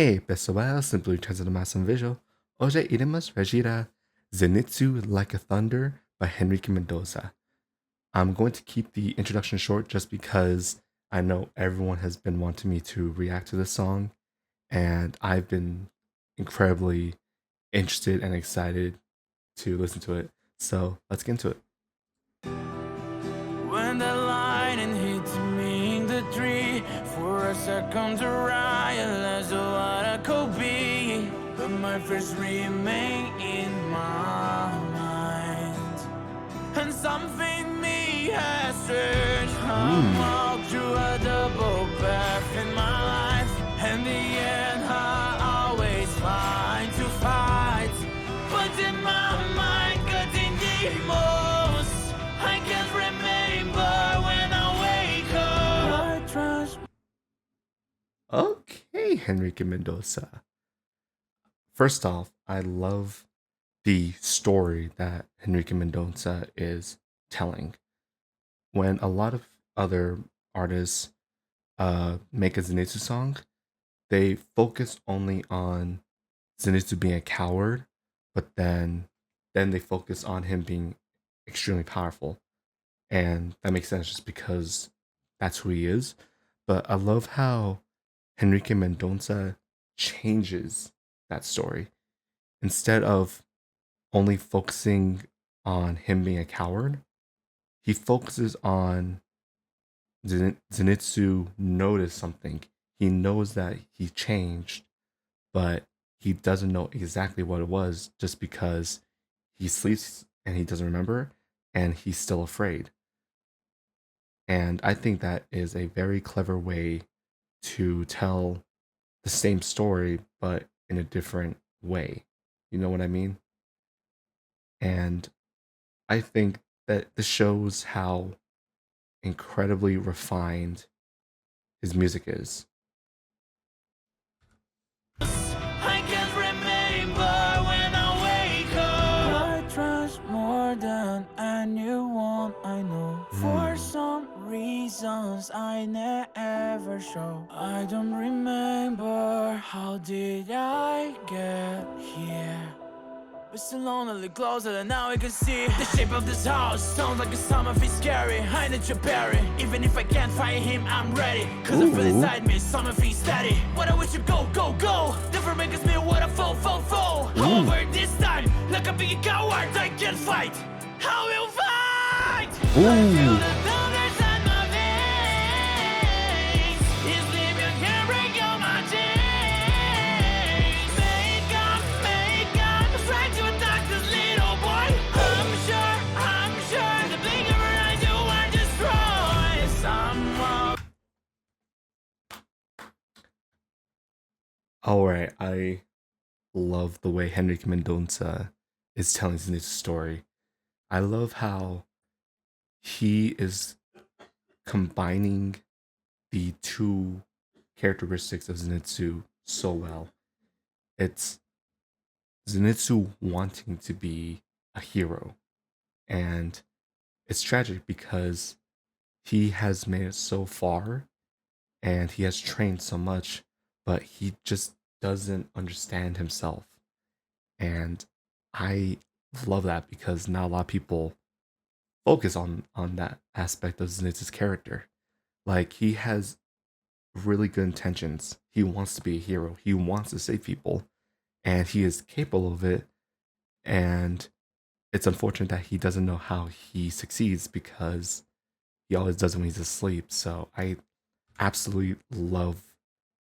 Ei, pessoal, simply trazendo mais um vídeo. Hoje iremos reagir a Zenitsu Like a Thunder by Henrique Mendonça. I'm going to keep the introduction short just because I know everyone has been wanting me to react to this song, and I've been incredibly interested and excited to listen to it. So let's get into it. When the lightning hits me in the tree, for a second to realize what I could be, but my fears remain in my mind, and something me has changed. I walk through a double path in my life, and the end I always find to fight, but in my mind cutting demons, I can't remember when I wake up. I trust. Okay, Henrique Mendonça. First off, I love the story that Henrique Mendonça is telling. When a lot of other artists make a Zenitsu song, they focus only on Zenitsu being a coward, but then they focus on him being extremely powerful. And that makes sense just because that's who he is. But I love how Henrique Mendonça changes that story. Instead of only focusing on him being a coward, he focuses on Zenitsu noticed something. He knows that he changed, but he doesn't know exactly what it was just because he sleeps and he doesn't remember and he's still afraid. And I think that is a very clever way to tell the same story, but in a different way. You know what I mean? And I think that this shows how incredibly refined his music is. I can't remember when I wake up. I trust more than anyone I know. For some reasons I never show. I don't remember how did I get here. We're still lonely, closer than now I can see. The shape of this house sounds like a summer feels scary. I need to bury. Even if I can't find him, I'm ready. Cause I feel inside me, summer feels steady. What I wish you go, go, go. Never make us me what I fall, fall, fall. Over this time, like a big coward, I can't fight. I will fight. I feel the thunders at my veins. It's leaving here, break all my chains. Make up, try to attack this little boy. I'm sure the bigger I do, I destroy someone. Alright, I love the way Henrique Mendonça is telling Zenitsu's story. I love how he is combining the two characteristics of Zenitsu so well. It's Zenitsu wanting to be a hero, and it's tragic because he has made it so far and he has trained so much, but he just doesn't understand himself. And I love that because not a lot of people focus on that aspect of Zenitsu's character. Like, he has really good intentions. He wants to be a hero. He wants to save people, and he is capable of it. And it's unfortunate that he doesn't know how he succeeds because he always does it when he's asleep. So I absolutely love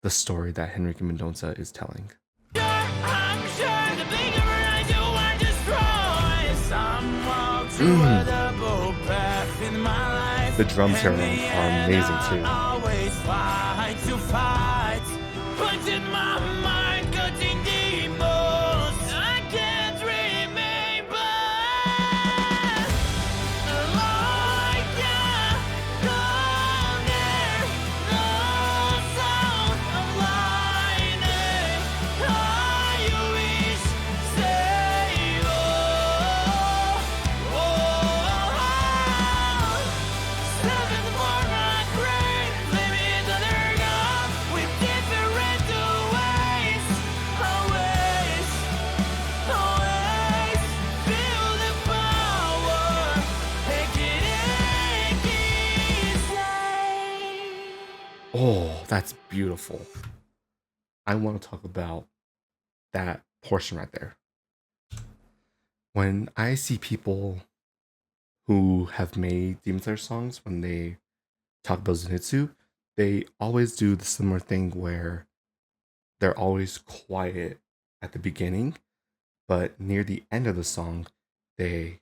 the story that Henrique Mendonça is telling. I'm sure the bigger I do, I destroy someone through a double path in my life. The drums here are amazing too. Always fight to fight, but in my mind cutting demons, I can't remember. Like a thunder, no sound of lightning. I wish say oh, seven for my grave, maybe the God with different way. That's beautiful. I want to talk about that portion right there. When I see people who have made Demon Slayer songs, when they talk about Zenitsu, they always do the similar thing where they're always quiet at the beginning, but near the end of the song, they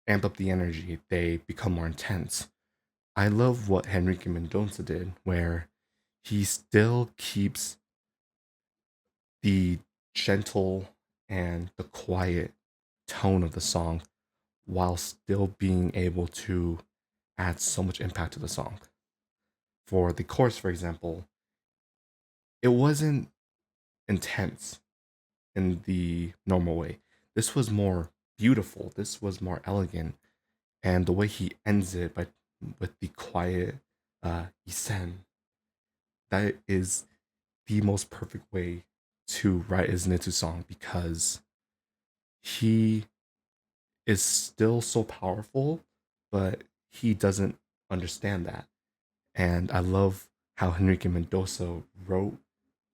amp up the energy, they become more intense. I love what Henrique Mendonça did, where he still keeps the gentle and the quiet tone of the song while still being able to add so much impact to the song. For the chorus, for example, it wasn't intense in the normal way. This was more beautiful, this was more elegant, and the way he ends it with the quiet isen, that is the most perfect way to write a Zenitsu song, because he is still so powerful, but he doesn't understand that. And I love how Henrique Mendoza wrote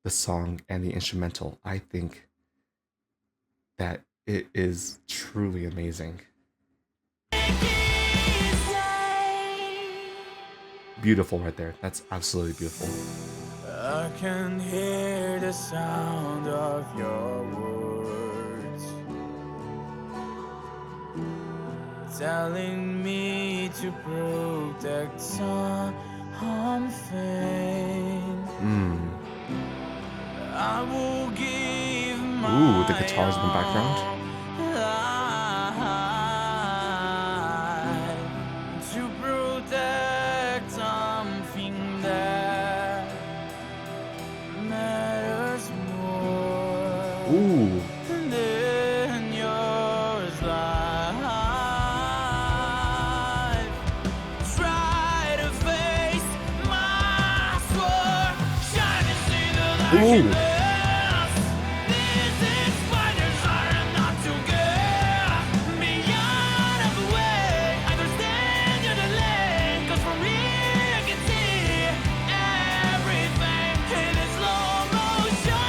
the song and the instrumental. I think that it is truly amazing. Beautiful right there. That's absolutely beautiful. I can hear the sound of your words telling me to protect something. I will give my Ooh, the guitars in the background. life to protect something that matters more Ooh. than yours life. Try to face my sword, shine and see the light. Ooh. This is spiders are not too good. Beyond of the way, I understand your delay. 'Cause from here I can see everything in slow motion.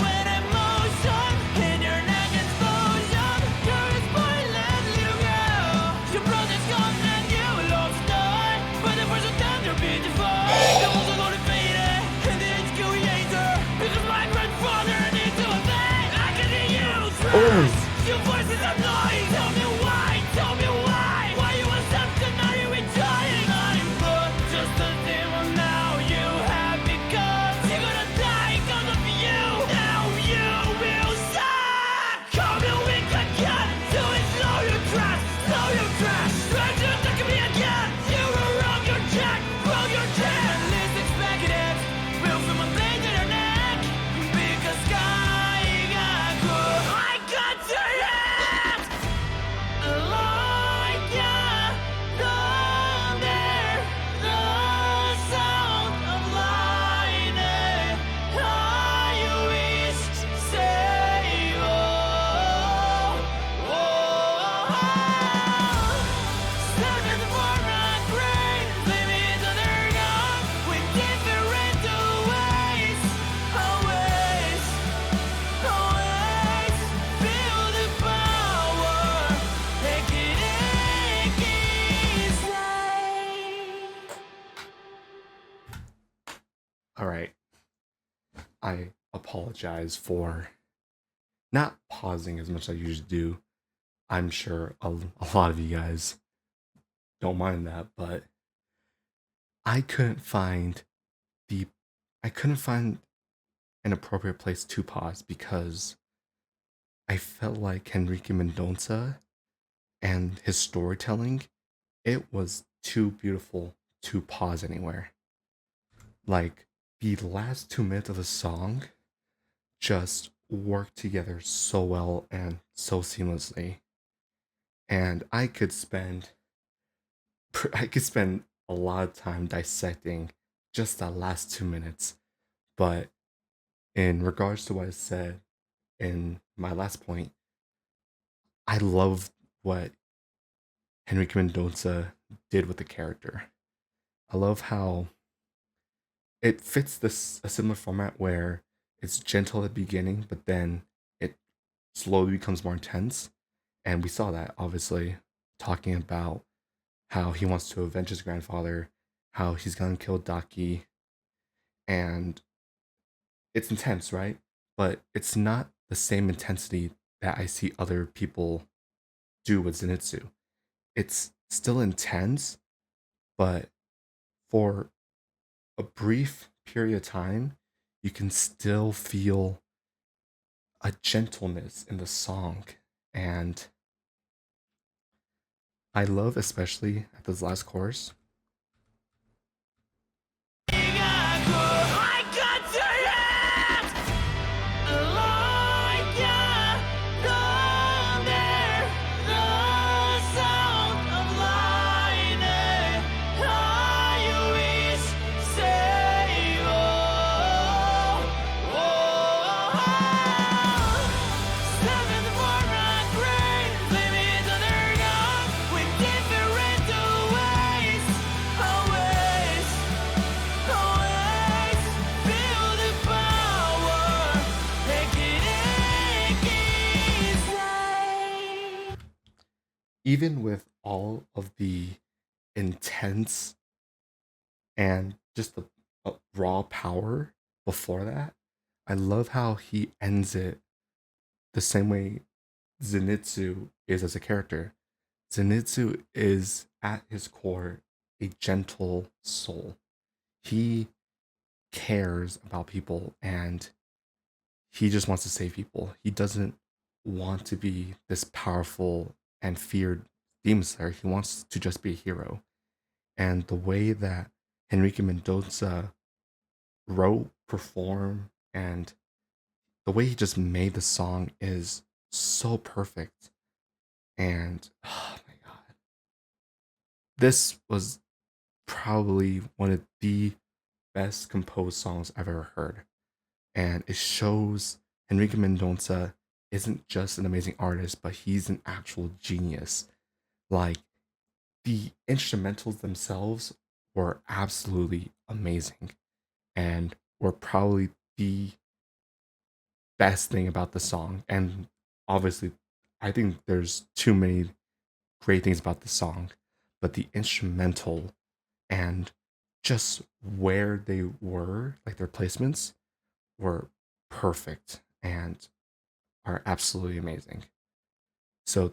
With emotion in your neck explosion. You're spoiled little girl. Your brother's gone and you lost none. But the first time you're beautiful. The walls are gonna fade and the edge creator. Because my grandfather needs to obey. I can hear you trust. Your voice is annoying. Tell me why. Tell me why. Why you accept and now you're enjoying. I'm but just a demon now you have because you're gonna die because of you. Now you will suck. Come and weak again. Do it slow your trust. Slow your trust. Try to attack me again. You were wrong your check. Wrong your check. Least expected it. Will from a blade in your neck. Because sky got good. I got to hit. Like ya. Down there. The sound of lightning. I wish to save all. Seven for my brain. Leave me to their God. With different ways. Always. Always. Feel the power. Take it easy. All right. I apologize for not pausing as much as I usually do. I'm sure a lot of you guys don't mind that, but I couldn't find an appropriate place to pause, because I felt like Henrique Mendonça and his storytelling, it was too beautiful to pause anywhere. Like, the last 2 minutes of the song just work together so well and so seamlessly. And I could spend a lot of time dissecting just that last 2 minutes. But in regards to what I said in my last point, I love what Henrique Mendoza did with the character. I love how it fits this a similar format where it's gentle at the beginning, but then it slowly becomes more intense. And we saw that obviously talking about how he wants to avenge his grandfather, how he's gonna kill Daki, and it's intense, right? But it's not the same intensity that I see other people do with Zenitsu. It's still intense, but for a brief period of time, you can still feel a gentleness in the song. And I love, especially at this last chorus, I got to it! Like thunder, the sound of lightning. I wish, say, oh, seven for my grave, limits on their gun with different ways, always. Always feel the power, make it easy. even with all of the intense and just the raw power before that, I love how he ends it the same way Zenitsu is as a character. Zenitsu is at his core a gentle soul. He cares about people and he just wants to save people. He doesn't want to be this powerful and feared demon slayer. He wants to just be a hero. And the way that Henrique Mendonça wrote, performed, and the way he just made the song is so perfect. And oh my god, this was probably one of the best composed songs I've ever heard. And it shows Henrique Mendonça isn't just an amazing artist, but he's an actual genius. Like, the instrumentals themselves were absolutely amazing and were probably the best thing about the song. And obviously, I think there's too many great things about the song, but the instrumental and just where they were, like their placements, were perfect and are absolutely amazing. So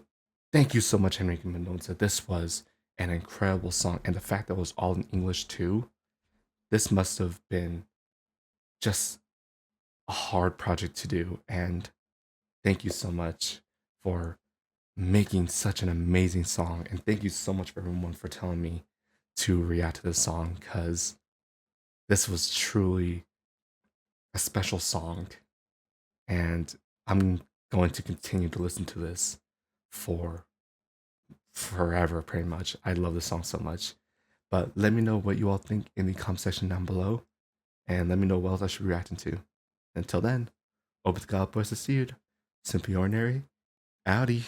thank you so much, Henrique Mendonça. This was an incredible song. And the fact that it was all in English too, this must have been just a hard project to do. And thank you so much for making such an amazing song. And thank you so much for everyone for telling me to react to this song because this was truly a special song. And I'm going to continue to listen to this for forever, pretty much. I love this song so much. But let me know what you all think in the comment section down below. And let me know what else I should be reacting to. Until then, obrigado por assistir. Simply ordinary. Howdy.